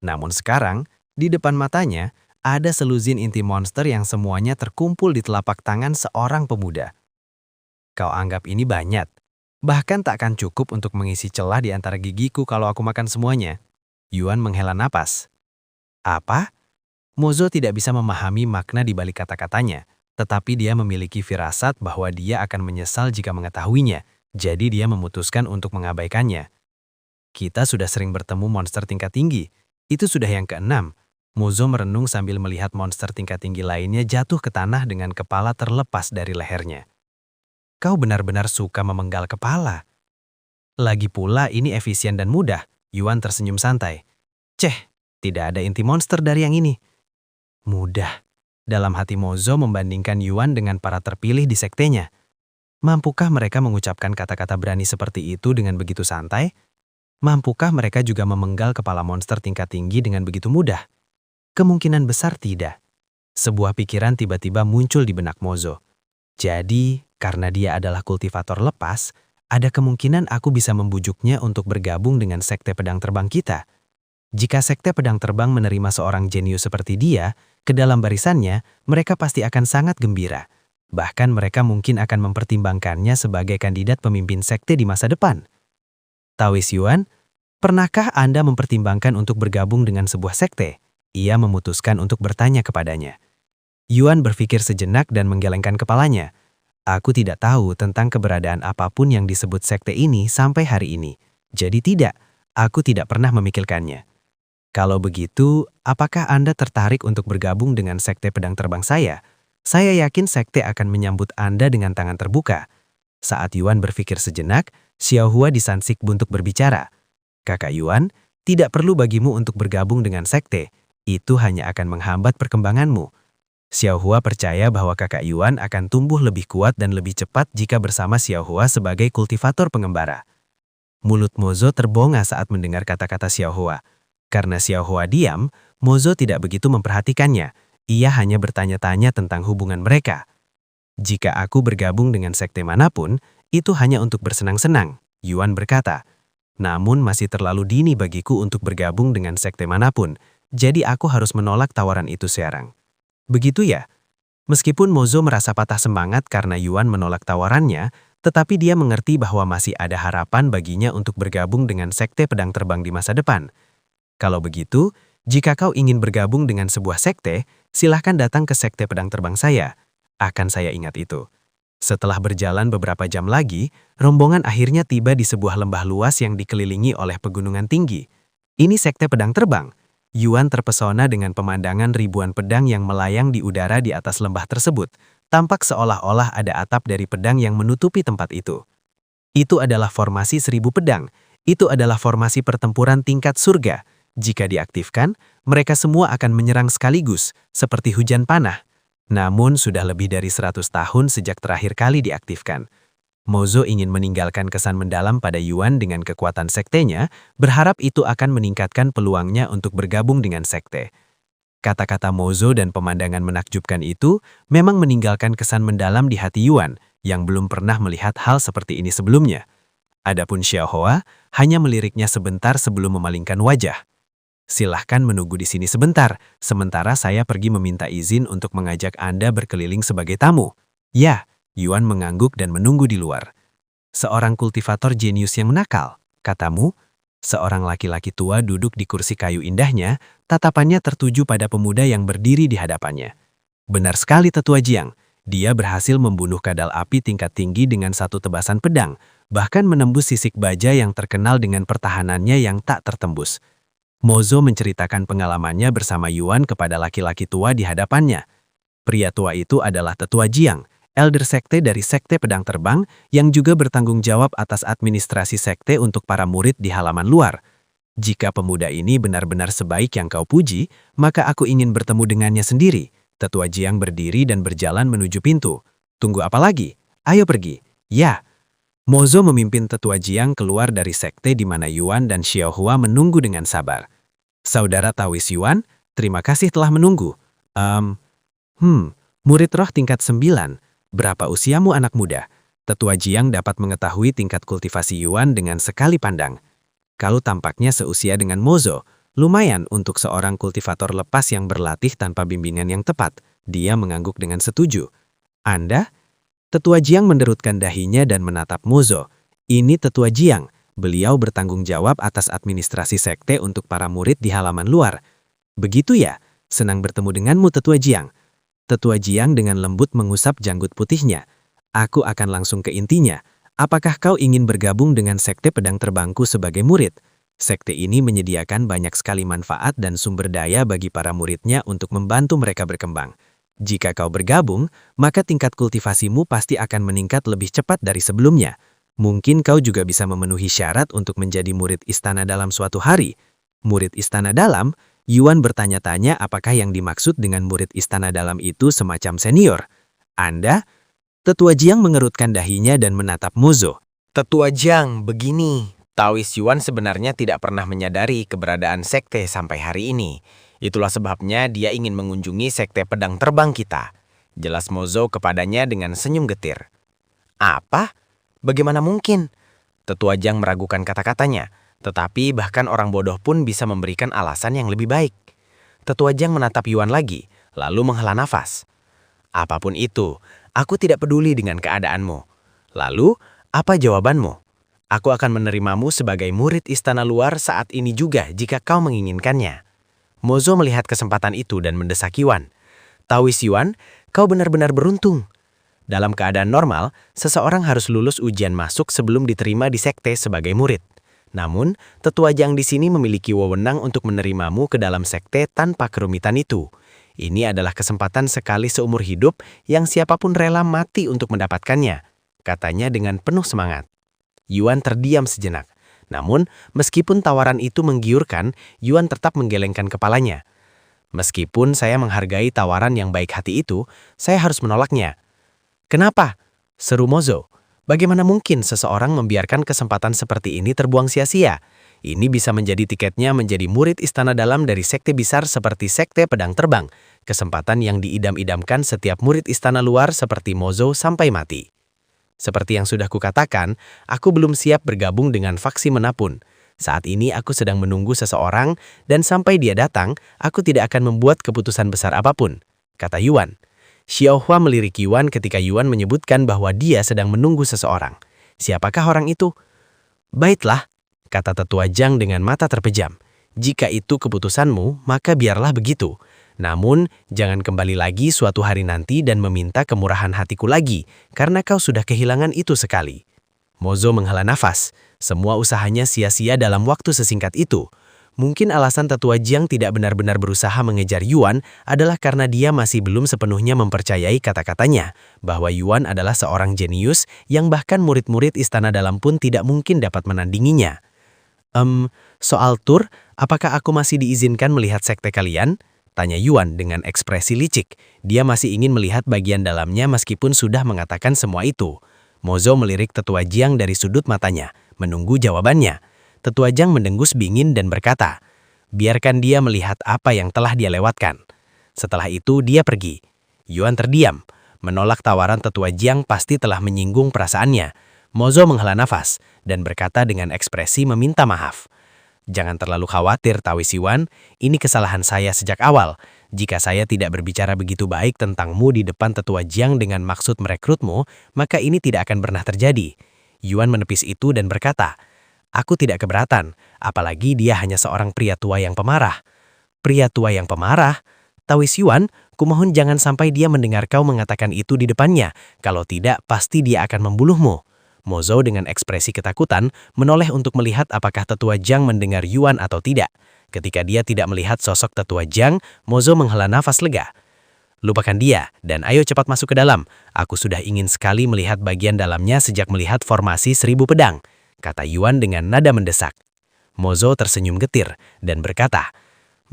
Namun sekarang, di depan matanya, ada seluzin inti monster yang semuanya terkumpul di telapak tangan seorang pemuda. Kau anggap ini banyak, bahkan tak akan cukup untuk mengisi celah di antara gigiku kalau aku makan semuanya. Yuan menghela napas. Apa? Mozo tidak bisa memahami makna di balik kata-katanya, tetapi dia memiliki firasat bahwa dia akan menyesal jika mengetahuinya, jadi dia memutuskan untuk mengabaikannya. Kita sudah sering bertemu monster tingkat tinggi, itu sudah yang ke-6. Mozo merenung sambil melihat monster tingkat tinggi lainnya jatuh ke tanah dengan kepala terlepas dari lehernya. Kau benar-benar suka memenggal kepala. Lagi pula ini efisien dan mudah, Yuan tersenyum santai. Ceh, tidak ada inti monster dari yang ini. Mudah. Dalam hati Mozo membandingkan Yuan dengan para terpilih di sektenya. Mampukah mereka mengucapkan kata-kata berani seperti itu dengan begitu santai? Mampukah mereka juga memenggal kepala monster tingkat tinggi dengan begitu mudah? Kemungkinan besar tidak. Sebuah pikiran tiba-tiba muncul di benak Mozo. Jadi, karena dia adalah kultivator lepas, ada kemungkinan aku bisa membujuknya untuk bergabung dengan sekte pedang terbang kita. Jika sekte pedang terbang menerima seorang jenius seperti dia, ke dalam barisannya, mereka pasti akan sangat gembira. Bahkan mereka mungkin akan mempertimbangkannya sebagai kandidat pemimpin sekte di masa depan. Taoist Yuan, pernahkah Anda mempertimbangkan untuk bergabung dengan sebuah sekte? Ia memutuskan untuk bertanya kepadanya. Yuan berpikir sejenak dan menggelengkan kepalanya. Aku tidak tahu tentang keberadaan apapun yang disebut sekte ini sampai hari ini. Jadi tidak, aku tidak pernah memikirkannya. Kalau begitu, apakah Anda tertarik untuk bergabung dengan sekte pedang terbang saya? Saya yakin sekte akan menyambut Anda dengan tangan terbuka. Saat Yuan berpikir sejenak, Xiaohua disansik untuk berbicara. Kakak Yuan, tidak perlu bagimu untuk bergabung dengan sekte. Itu hanya akan menghambat perkembanganmu. Xiaohua percaya bahwa kakak Yuan akan tumbuh lebih kuat dan lebih cepat jika bersama Xiaohua sebagai kultivator pengembara. Mulut Mozo terbonga saat mendengar kata-kata Xiaohua. Karena Xiaohua diam, Mozo tidak begitu memperhatikannya. Ia hanya bertanya-tanya tentang hubungan mereka. Jika aku bergabung dengan sekte manapun, itu hanya untuk bersenang-senang, Yuan berkata. Namun masih terlalu dini bagiku untuk bergabung dengan sekte manapun, jadi aku harus menolak tawaran itu sekarang. Begitu ya? Meskipun Mozo merasa patah semangat karena Yuan menolak tawarannya, tetapi dia mengerti bahwa masih ada harapan baginya untuk bergabung dengan sekte pedang terbang di masa depan. Kalau begitu, jika kau ingin bergabung dengan sebuah sekte, silahkan datang ke sekte pedang terbang saya. Akan saya ingat itu. Setelah berjalan beberapa jam lagi, rombongan akhirnya tiba di sebuah lembah luas yang dikelilingi oleh pegunungan tinggi. Ini sekte pedang terbang. Yuan terpesona dengan pemandangan ribuan pedang yang melayang di udara di atas lembah tersebut. Tampak seolah-olah ada atap dari pedang yang menutupi tempat itu. Itu adalah formasi 1000 pedang. Itu adalah formasi pertempuran tingkat surga. Jika diaktifkan, mereka semua akan menyerang sekaligus, seperti hujan panah. Namun sudah lebih dari 100 tahun sejak terakhir kali diaktifkan. Mozo ingin meninggalkan kesan mendalam pada Yuan dengan kekuatan sektenya, berharap itu akan meningkatkan peluangnya untuk bergabung dengan sekte. Kata-kata Mozo dan pemandangan menakjubkan itu memang meninggalkan kesan mendalam di hati Yuan yang belum pernah melihat hal seperti ini sebelumnya. Adapun Xiaohua hanya meliriknya sebentar sebelum memalingkan wajah. Silahkan menunggu di sini sebentar, sementara saya pergi meminta izin untuk mengajak Anda berkeliling sebagai tamu. Ya, Yuan mengangguk dan menunggu di luar. Seorang kultivator jenius yang menakal, katamu? Seorang laki-laki tua duduk di kursi kayu indahnya, tatapannya tertuju pada pemuda yang berdiri di hadapannya. Benar sekali Tetua Jiang, dia berhasil membunuh kadal api tingkat tinggi dengan satu tebasan pedang, bahkan menembus sisik baja yang terkenal dengan pertahanannya yang tak tertembus. Mozo menceritakan pengalamannya bersama Yuan kepada laki-laki tua di hadapannya. Pria tua itu adalah Tetua Jiang, elder sekte dari sekte pedang terbang yang juga bertanggung jawab atas administrasi sekte untuk para murid di halaman luar. Jika pemuda ini benar-benar sebaik yang kau puji, maka aku ingin bertemu dengannya sendiri. Tetua Jiang berdiri dan berjalan menuju pintu. Tunggu apa lagi? Ayo pergi. Ya. Mozo memimpin Tetua Jiang keluar dari sekte di mana Yuan dan Xiaohua menunggu dengan sabar. Saudara Taois Yuan, terima kasih telah menunggu. Murid roh tingkat 9. Berapa usiamu anak muda? Tetua Jiang dapat mengetahui tingkat kultivasi Yuan dengan sekali pandang. Kalau tampaknya seusia dengan Mozo, lumayan untuk seorang kultivator lepas yang berlatih tanpa bimbingan yang tepat. Dia mengangguk dengan setuju. Anda? Tetua Jiang menderutkan dahinya dan menatap Mozo. Ini Tetua Jiang. Beliau bertanggung jawab atas administrasi sekte untuk para murid di halaman luar. Begitu ya? Senang bertemu denganmu Tetua Jiang. Tetua Jiang dengan lembut mengusap janggut putihnya. Aku akan langsung ke intinya. Apakah kau ingin bergabung dengan sekte pedang terbangku sebagai murid? Sekte ini menyediakan banyak sekali manfaat dan sumber daya bagi para muridnya untuk membantu mereka berkembang. Jika kau bergabung, maka tingkat kultivasimu pasti akan meningkat lebih cepat dari sebelumnya. Mungkin kau juga bisa memenuhi syarat untuk menjadi murid istana dalam suatu hari. Murid istana dalam? Yuan bertanya-tanya apakah yang dimaksud dengan murid istana dalam itu semacam senior. Anda? Tetua Jiang mengerutkan dahinya dan menatap Mozo. Tetua Jiang, begini. Taois Yuan sebenarnya tidak pernah menyadari keberadaan sekte sampai hari ini. Itulah sebabnya dia ingin mengunjungi sekte pedang terbang kita. Jelas Mozo kepadanya dengan senyum getir. Apa? Bagaimana mungkin? Tetua Jiang meragukan kata-katanya, tetapi bahkan orang bodoh pun bisa memberikan alasan yang lebih baik. Tetua Jiang menatap Yuan lagi, lalu menghela nafas. Apapun itu, aku tidak peduli dengan keadaanmu. Lalu, apa jawabanmu? Aku akan menerimamu sebagai murid istana luar saat ini juga jika kau menginginkannya. Mozo melihat kesempatan itu dan mendesak Yuan. Taois Yuan, kau benar-benar beruntung. Dalam keadaan normal, seseorang harus lulus ujian masuk sebelum diterima di sekte sebagai murid. Namun, Tetua Jiang di sini memiliki wewenang untuk menerimamu ke dalam sekte tanpa kerumitan itu. Ini adalah kesempatan sekali seumur hidup yang siapapun rela mati untuk mendapatkannya, katanya dengan penuh semangat. Yuan terdiam sejenak. Namun, meskipun tawaran itu menggiurkan, Yuan tetap menggelengkan kepalanya. Meskipun saya menghargai tawaran yang baik hati itu, saya harus menolaknya. Kenapa? Seru Mozo. Bagaimana mungkin seseorang membiarkan kesempatan seperti ini terbuang sia-sia? Ini bisa menjadi tiketnya menjadi murid istana dalam dari sekte besar seperti sekte pedang terbang. Kesempatan yang diidam-idamkan setiap murid istana luar seperti Mozo sampai mati. Seperti yang sudah kukatakan, aku belum siap bergabung dengan faksi manapun. Saat ini aku sedang menunggu seseorang, dan sampai dia datang, aku tidak akan membuat keputusan besar apapun, kata Yuan. Xiaohua melirik Yuan ketika Yuan menyebutkan bahwa dia sedang menunggu seseorang. Siapakah orang itu? Baiklah, kata Tetua Jiang dengan mata terpejam. Jika itu keputusanmu, maka biarlah begitu. Namun, jangan kembali lagi suatu hari nanti dan meminta kemurahan hatiku lagi, karena kau sudah kehilangan itu sekali. Mozo menghela nafas. Semua usahanya sia-sia dalam waktu sesingkat itu. Mungkin alasan tetua Jiang tidak benar-benar berusaha mengejar Yuan adalah karena dia masih belum sepenuhnya mempercayai kata-katanya, bahwa Yuan adalah seorang jenius yang bahkan murid-murid istana dalam pun tidak mungkin dapat menandinginya. Soal tur, apakah aku masih diizinkan melihat sekte kalian? Tanya Yuan dengan ekspresi licik. Dia masih ingin melihat bagian dalamnya meskipun sudah mengatakan semua itu. Mozo melirik tetua Jiang dari sudut matanya, menunggu jawabannya. Tetua Jiang mendengus dingin dan berkata, biarkan dia melihat apa yang telah dia lewatkan. Setelah itu dia pergi. Yuan terdiam. Menolak tawaran tetua Jiang pasti telah menyinggung perasaannya. Mozo menghela nafas dan berkata dengan ekspresi meminta maaf. Jangan terlalu khawatir, Tawis Yuan. Ini kesalahan saya sejak awal. Jika saya tidak berbicara begitu baik tentangmu di depan tetua Jiang dengan maksud merekrutmu, maka ini tidak akan pernah terjadi. Yuan menepis itu dan berkata, aku tidak keberatan, apalagi dia hanya seorang pria tua yang pemarah. Pria tua yang pemarah? Tawis Yuan, kumohon jangan sampai dia mendengar kau mengatakan itu di depannya. Kalau tidak, pasti dia akan membunuhmu. Mozo dengan ekspresi ketakutan menoleh untuk melihat apakah tetua Jiang mendengar Yuan atau tidak. Ketika dia tidak melihat sosok tetua Jiang, Mozo menghela nafas lega. Lupakan dia, dan ayo cepat masuk ke dalam. Aku sudah ingin sekali melihat bagian dalamnya sejak melihat formasi 1000 pedang, kata Yuan dengan nada mendesak. Mozo tersenyum getir dan berkata,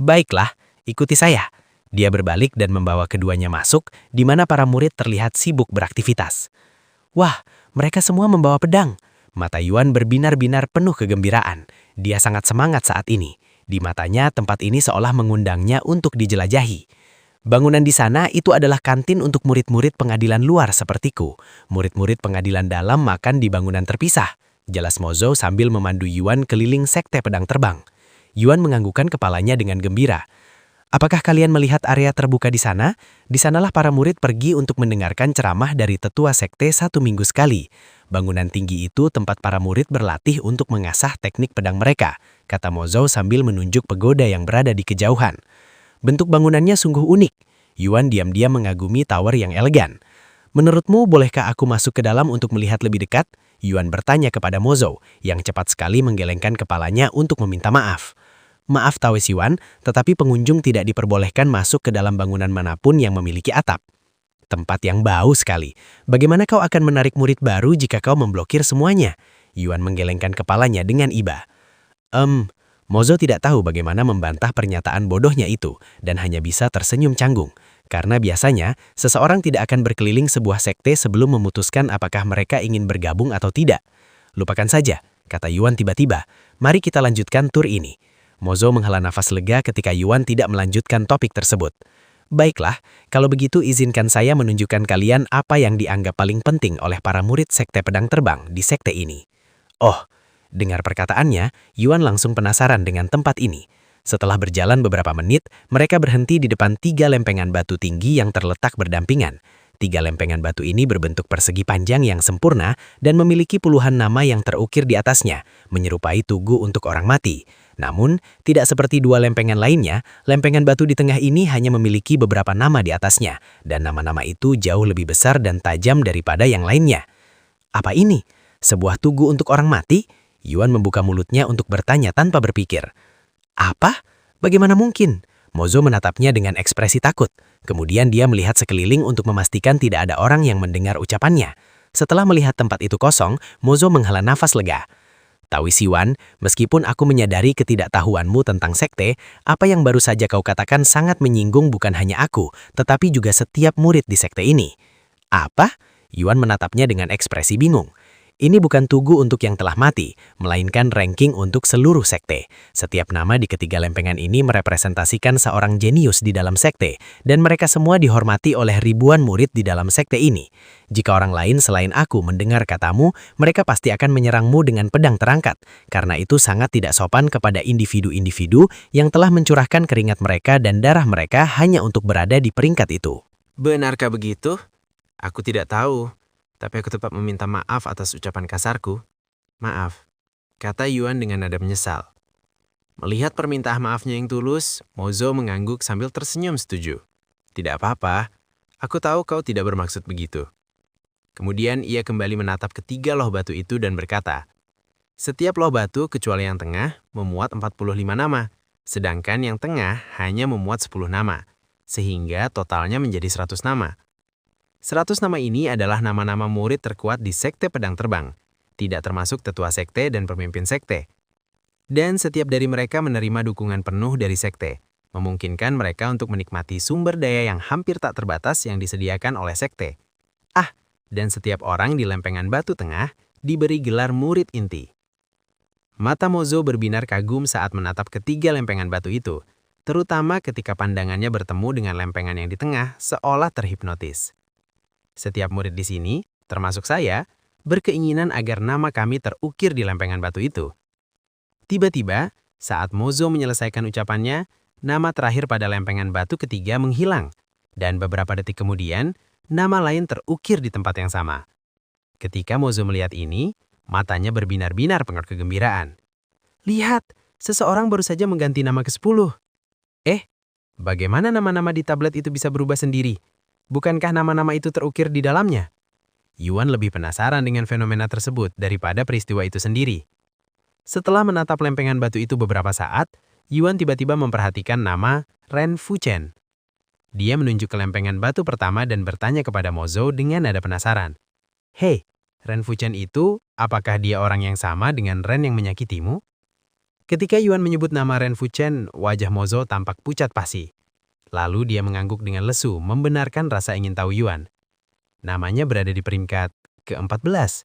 baiklah, ikuti saya. Dia berbalik dan membawa keduanya masuk, di mana para murid terlihat sibuk beraktivitas. Wah, mereka semua membawa pedang. Mata Yuan berbinar-binar penuh kegembiraan. Dia sangat semangat saat ini. Di matanya, tempat ini seolah mengundangnya untuk dijelajahi. Bangunan di sana itu adalah kantin untuk murid-murid pengadilan luar sepertiku. Murid-murid pengadilan dalam makan di bangunan terpisah. Jelas Mozo sambil memandu Yuan keliling sekte pedang terbang. Yuan menganggukkan kepalanya dengan gembira. Apakah kalian melihat area terbuka di sana? Di sanalah para murid pergi untuk mendengarkan ceramah dari tetua sekte 1 minggu sekali. Bangunan tinggi itu tempat para murid berlatih untuk mengasah teknik pedang mereka, kata Mozo sambil menunjuk pagoda yang berada di kejauhan. Bentuk bangunannya sungguh unik. Yuan diam-diam mengagumi tower yang elegan. Menurutmu, bolehkah aku masuk ke dalam untuk melihat lebih dekat? Yuan bertanya kepada Mozo, yang cepat sekali menggelengkan kepalanya untuk meminta maaf. Maaf Tawis Yuan, tetapi pengunjung tidak diperbolehkan masuk ke dalam bangunan manapun yang memiliki atap. Tempat yang bau sekali. Bagaimana kau akan menarik murid baru jika kau memblokir semuanya? Yuan menggelengkan kepalanya dengan iba. Mozo tidak tahu bagaimana membantah pernyataan bodohnya itu, dan hanya bisa tersenyum canggung. Karena biasanya, seseorang tidak akan berkeliling sebuah sekte sebelum memutuskan apakah mereka ingin bergabung atau tidak. Lupakan saja, kata Yuan tiba-tiba. Mari kita lanjutkan tur ini. Mozo menghela nafas lega ketika Yuan tidak melanjutkan topik tersebut. Baiklah, kalau begitu izinkan saya menunjukkan kalian apa yang dianggap paling penting oleh para murid sekte pedang terbang di sekte ini. Oh, dengar perkataannya, Yuan langsung penasaran dengan tempat ini. Setelah berjalan beberapa menit, mereka berhenti di depan 3 lempengan batu tinggi yang terletak berdampingan. 3 lempengan batu ini berbentuk persegi panjang yang sempurna dan memiliki puluhan nama yang terukir di atasnya, menyerupai tugu untuk orang mati. Namun, tidak seperti 2 lempengan lainnya, lempengan batu di tengah ini hanya memiliki beberapa nama di atasnya, dan nama-nama itu jauh lebih besar dan tajam daripada yang lainnya. Apa ini? Sebuah tugu untuk orang mati? Yuan membuka mulutnya untuk bertanya tanpa berpikir. Apa? Bagaimana mungkin? Mozo menatapnya dengan ekspresi takut. Kemudian dia melihat sekeliling untuk memastikan tidak ada orang yang mendengar ucapannya. Setelah melihat tempat itu kosong, Mozo menghela nafas lega. Tawis Yuan, meskipun aku menyadari ketidaktahuanmu tentang sekte, apa yang baru saja kau katakan sangat menyinggung bukan hanya aku, tetapi juga setiap murid di sekte ini. Apa? Yuan menatapnya dengan ekspresi bingung. Ini bukan tugu untuk yang telah mati, melainkan ranking untuk seluruh sekte. Setiap nama di ketiga lempengan ini merepresentasikan seorang jenius di dalam sekte, dan mereka semua dihormati oleh ribuan murid di dalam sekte ini. Jika orang lain selain aku mendengar katamu, mereka pasti akan menyerangmu dengan pedang terangkat, karena itu sangat tidak sopan kepada individu-individu yang telah mencurahkan keringat mereka dan darah mereka hanya untuk berada di peringkat itu. Benarkah begitu? Aku tidak tahu. Tapi aku tetap meminta maaf atas ucapan kasarku. Maaf, kata Yuan dengan nada menyesal. Melihat permintaan maafnya yang tulus, Mozo mengangguk sambil tersenyum setuju. Tidak apa-apa, aku tahu kau tidak bermaksud begitu. Kemudian ia kembali menatap ketiga loh batu itu dan berkata, setiap loh batu kecuali yang tengah memuat 45 nama, sedangkan yang tengah hanya memuat 10 nama, sehingga totalnya menjadi 100 nama. 100 nama ini adalah nama-nama murid terkuat di Sekte Pedang Terbang, tidak termasuk tetua sekte dan pemimpin sekte. Dan setiap dari mereka menerima dukungan penuh dari sekte, memungkinkan mereka untuk menikmati sumber daya yang hampir tak terbatas yang disediakan oleh sekte. Dan setiap orang di lempengan batu tengah diberi gelar murid inti. Mata Mozo berbinar kagum saat menatap ketiga lempengan batu itu, terutama ketika pandangannya bertemu dengan lempengan yang di tengah seolah terhipnotis. Setiap murid di sini, termasuk saya, berkeinginan agar nama kami terukir di lempengan batu itu. Tiba-tiba, saat Mozo menyelesaikan ucapannya, nama terakhir pada lempengan batu ketiga menghilang, dan beberapa detik kemudian, nama lain terukir di tempat yang sama. Ketika Mozo melihat ini, matanya berbinar-binar penuh kegembiraan. Lihat, seseorang baru saja mengganti nama ke-10. Bagaimana nama-nama di tablet itu bisa berubah sendiri? Bukankah nama-nama itu terukir di dalamnya? Yuan lebih penasaran dengan fenomena tersebut daripada peristiwa itu sendiri. Setelah menatap lempengan batu itu beberapa saat, Yuan tiba-tiba memperhatikan nama Ren Fuchen. Dia menunjuk ke lempengan batu pertama dan bertanya kepada Mozo dengan nada penasaran. Hei, Ren Fuchen itu, apakah dia orang yang sama dengan Ren yang menyakitimu? Ketika Yuan menyebut nama Ren Fuchen, wajah Mozo tampak pucat pasi. Lalu dia mengangguk dengan lesu, membenarkan rasa ingin tahu Yuan. Namanya berada di peringkat ke-14.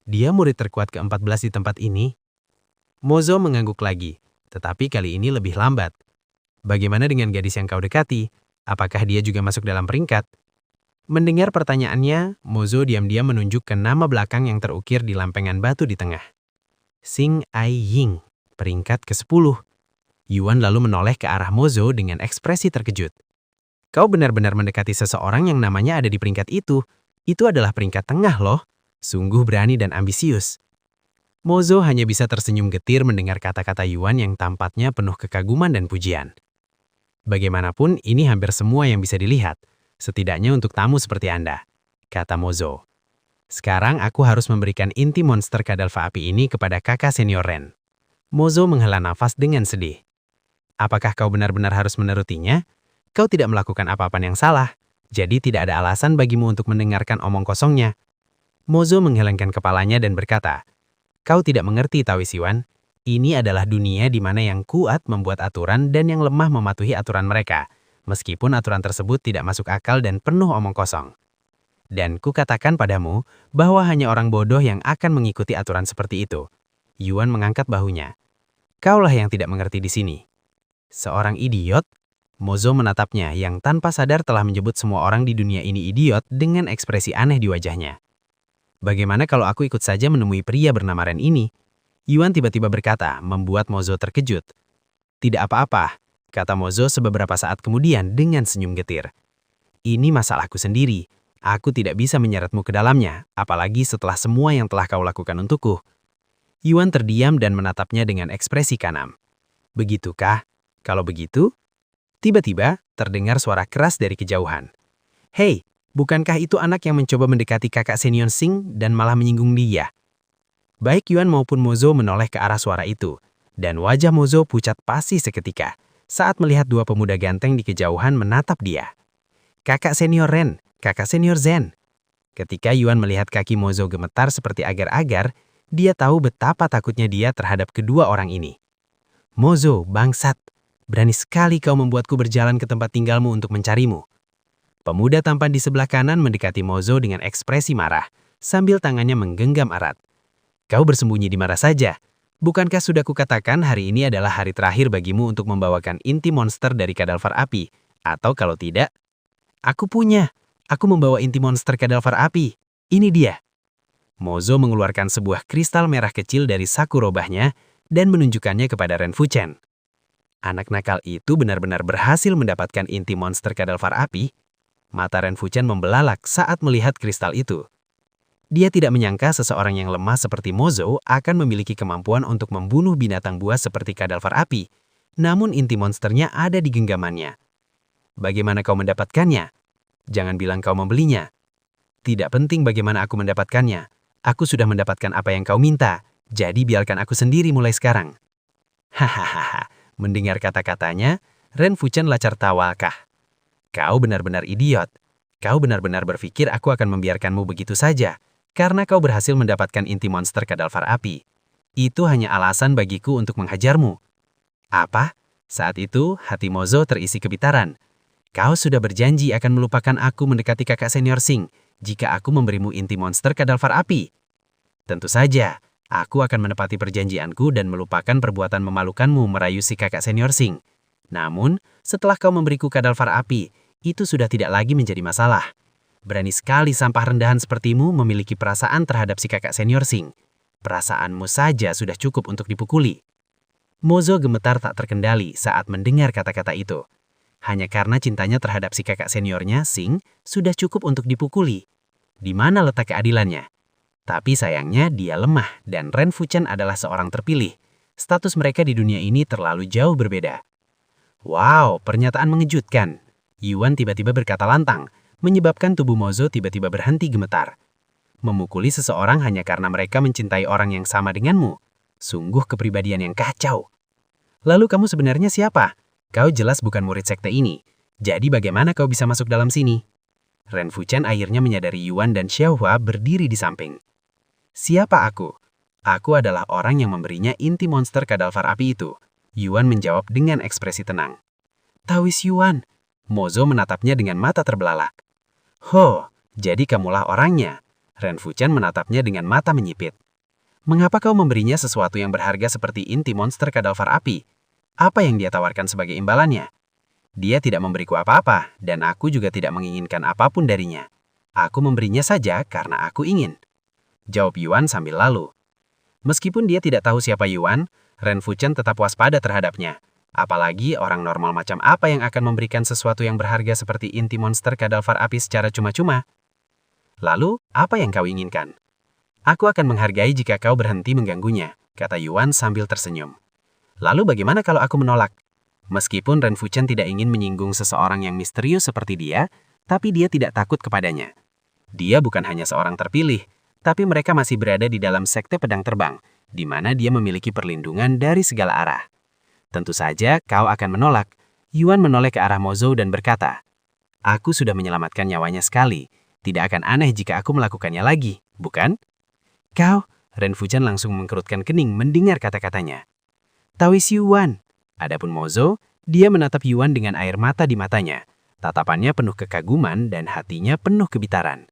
Dia murid terkuat ke-14 di tempat ini. Mozo mengangguk lagi, tetapi kali ini lebih lambat. Bagaimana dengan gadis yang kau dekati? Apakah dia juga masuk dalam peringkat? Mendengar pertanyaannya, Mozo diam-diam menunjuk ke nama belakang yang terukir di lempengan batu di tengah. Xing Ai Ying, peringkat ke-10. Yuan lalu menoleh ke arah Mozo dengan ekspresi terkejut. Kau benar-benar mendekati seseorang yang namanya ada di peringkat itu. Itu adalah peringkat tengah loh. Sungguh berani dan ambisius. Mozo hanya bisa tersenyum getir mendengar kata-kata Yuan yang tampaknya penuh kekaguman dan pujian. Bagaimanapun, ini hampir semua yang bisa dilihat, setidaknya untuk tamu seperti Anda, kata Mozo. Sekarang aku harus memberikan inti monster kadalva api ini kepada kakak senior Ren. Mozo menghela nafas dengan sedih. Apakah kau benar-benar harus menurutinya? Kau tidak melakukan apa-apa yang salah, jadi tidak ada alasan bagimu untuk mendengarkan omong kosongnya. Mozo menggelengkan kepalanya dan berkata, kau tidak mengerti, Tawis Yuan. Ini adalah dunia di mana yang kuat membuat aturan dan yang lemah mematuhi aturan mereka, meskipun aturan tersebut tidak masuk akal dan penuh omong kosong. Dan kukatakan padamu bahwa hanya orang bodoh yang akan mengikuti aturan seperti itu. Yuan mengangkat bahunya. Kaulah yang tidak mengerti di sini. Seorang idiot? Mozo menatapnya yang tanpa sadar telah menyebut semua orang di dunia ini idiot dengan ekspresi aneh di wajahnya. Bagaimana kalau aku ikut saja menemui pria bernama Ren ini? Yuan tiba-tiba berkata, membuat Mozo terkejut. Tidak apa-apa, kata Mozo sebeberapa saat kemudian dengan senyum getir. Ini masalahku sendiri. Aku tidak bisa menyeretmu ke dalamnya, apalagi setelah semua yang telah kau lakukan untukku. Yuan terdiam dan menatapnya dengan ekspresi kanam. Begitukah? Kalau begitu? Tiba-tiba, terdengar suara keras dari kejauhan. Hei, bukankah itu anak yang mencoba mendekati kakak senior Xing dan malah menyinggung dia? Baik Yuan maupun Mozo menoleh ke arah suara itu, dan wajah Mozo pucat pasi seketika saat melihat dua pemuda ganteng di kejauhan menatap dia. Kakak senior Ren, kakak senior Zen. Ketika Yuan melihat kaki Mozo gemetar seperti agar-agar, dia tahu betapa takutnya dia terhadap kedua orang ini. Mozo, bangsat, berani sekali kau membuatku berjalan ke tempat tinggalmu untuk mencarimu. Pemuda tampan di sebelah kanan mendekati Mozo dengan ekspresi marah, sambil tangannya menggenggam erat. Kau bersembunyi di mana saja? Bukankah sudah kukatakan hari ini adalah hari terakhir bagimu untuk membawakan inti monster dari kadalvar api? Atau kalau tidak, aku punya. Aku membawa inti monster kadalvar api. Ini dia. Mozo mengeluarkan sebuah kristal merah kecil dari saku robahnya dan menunjukkannya kepada Ren Fuchen. Anak nakal itu benar-benar berhasil mendapatkan inti monster kadalvar api. Mata Ren Fuchen membelalak saat melihat kristal itu. Dia tidak menyangka seseorang yang lemah seperti Mozo akan memiliki kemampuan untuk membunuh binatang buas seperti kadalvar api. Namun inti monsternya ada di genggamannya. Bagaimana kau mendapatkannya? Jangan bilang kau membelinya. Tidak penting bagaimana aku mendapatkannya. Aku sudah mendapatkan apa yang kau minta. Jadi biarkan aku sendiri mulai sekarang. Hahaha, mendengar kata-katanya, Ren Fuchen lacar tawakah. Kau benar-benar idiot. Kau benar-benar berpikir aku akan membiarkanmu begitu saja, karena kau berhasil mendapatkan inti monster kadalvar api. Itu hanya alasan bagiku untuk menghajarmu. Apa? Saat itu, hati Mozo terisi kebitaran. Kau sudah berjanji akan melupakan aku mendekati kakak senior Sing, jika aku memberimu inti monster kadalvar api. Tentu saja, aku akan menepati perjanjianku dan melupakan perbuatan memalukanmu merayu si kakak senior Sing. Namun, setelah kau memberiku kadalvar api, itu sudah tidak lagi menjadi masalah. Berani sekali sampah rendahan sepertimu memiliki perasaan terhadap si kakak senior Sing. Perasaanmu saja sudah cukup untuk dipukuli. Mozo gemetar tak terkendali saat mendengar kata-kata itu. Hanya karena cintanya terhadap si kakak seniornya, Sing, sudah cukup untuk dipukuli. Di mana letak keadilannya? Tapi sayangnya dia lemah dan Ren Fuchen adalah seorang terpilih. Status mereka di dunia ini terlalu jauh berbeda. Wow, pernyataan mengejutkan. Yuan tiba-tiba berkata lantang, menyebabkan tubuh Mozo tiba-tiba berhenti gemetar. Memukuli seseorang hanya karena mereka mencintai orang yang sama denganmu. Sungguh kepribadian yang kacau. Lalu kamu sebenarnya siapa? Kau jelas bukan murid sekte ini. Jadi bagaimana kau bisa masuk dalam sini? Ren Fuchen akhirnya menyadari Yuan dan Xiaohua berdiri di samping. Siapa aku? Aku adalah orang yang memberinya inti monster kadalvar api itu. Yuan menjawab dengan ekspresi tenang. Taois Yuan. Mozo menatapnya dengan mata terbelalak. Ho, jadi kamulah orangnya. Ren Fuchen menatapnya dengan mata menyipit. Mengapa kau memberinya sesuatu yang berharga seperti inti monster kadalvar api? Apa yang dia tawarkan sebagai imbalannya? Dia tidak memberiku apa-apa, dan aku juga tidak menginginkan apapun darinya. Aku memberinya saja karena aku ingin. Jawab Yuan sambil lalu. Meskipun dia tidak tahu siapa Yuan, Ren Fuchen tetap waspada terhadapnya. Apalagi orang normal macam apa yang akan memberikan sesuatu yang berharga seperti inti monster kadalvar api secara cuma-cuma? Lalu, apa yang kau inginkan? Aku akan menghargai jika kau berhenti mengganggunya, kata Yuan sambil tersenyum. Lalu bagaimana kalau aku menolak? Meskipun Ren Fuchen tidak ingin menyinggung seseorang yang misterius seperti dia, tapi dia tidak takut kepadanya. Dia bukan hanya seorang terpilih, tapi mereka masih berada di dalam sekte pedang terbang, di mana dia memiliki perlindungan dari segala arah. Tentu saja kau akan menolak. Yuan menoleh ke arah Mozo dan berkata, aku sudah menyelamatkan nyawanya sekali. Tidak akan aneh jika aku melakukannya lagi, bukan? Kau, Ren Fuchen langsung mengkerutkan kening mendengar kata-katanya. Taois Yuan. Adapun Mozo, dia menatap Yuan dengan air mata di matanya. Tatapannya penuh kekaguman dan hatinya penuh kebitaran.